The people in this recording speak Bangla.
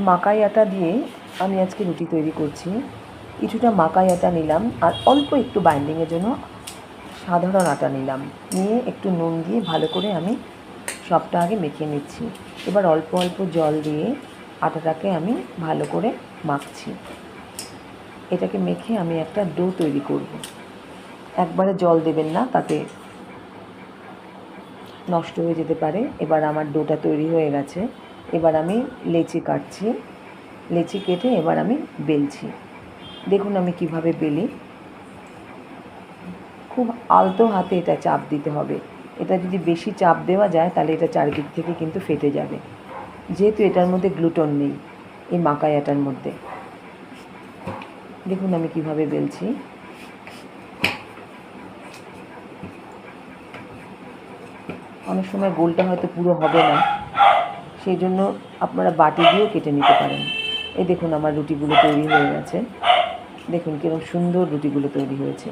মাকাই আটা দিয়ে আমি আজকে রুটি তৈরি করছি। কিছুটা মাকাই আটা নিলাম আর অল্প একটু বাইন্ডিংয়ের জন্য সাধারণ আটা নিলাম, নিয়ে একটু নুন দিয়ে ভালো করে আমি সবটা আগে মেখে নিচ্ছি। এবার অল্প অল্প জল দিয়ে আটাটাকে আমি ভালো করে মাখছি। এটাকে মেখে আমি একটা ডো তৈরি করব। একবারে জল দেবেন না, তাতে নষ্ট হয়ে যেতে পারে। এবার আমার ডোটা তৈরি হয়ে গেছে। এবার আমি লেচি কাটছি, লেচি কেটে এবার আমি বেলছি। দেখুন আমি কিভাবে বেলি। খুব আলতো হাতে এটা চাপ দিতে হবে। এটা যদি বেশি চাপ দেওয়া যায় তাহলে এটা চারদিক থেকে কিন্তু ফেটে যাবে, যেহেতু এটার মধ্যে গ্লুটন নেই এই মাকাই আটার মধ্যে। দেখুন আমি কিভাবে বেলছি। অনেক সময় গোলটা হয়তো পুরো হবে না, সেই জন্য আপনারা বাটি দিয়েও কেটে নিতে পারেন। এই দেখুন আমার রুটিগুলো তৈরি হয়ে গেছে। দেখুন কীরকম সুন্দর রুটিগুলো তৈরি হয়েছে।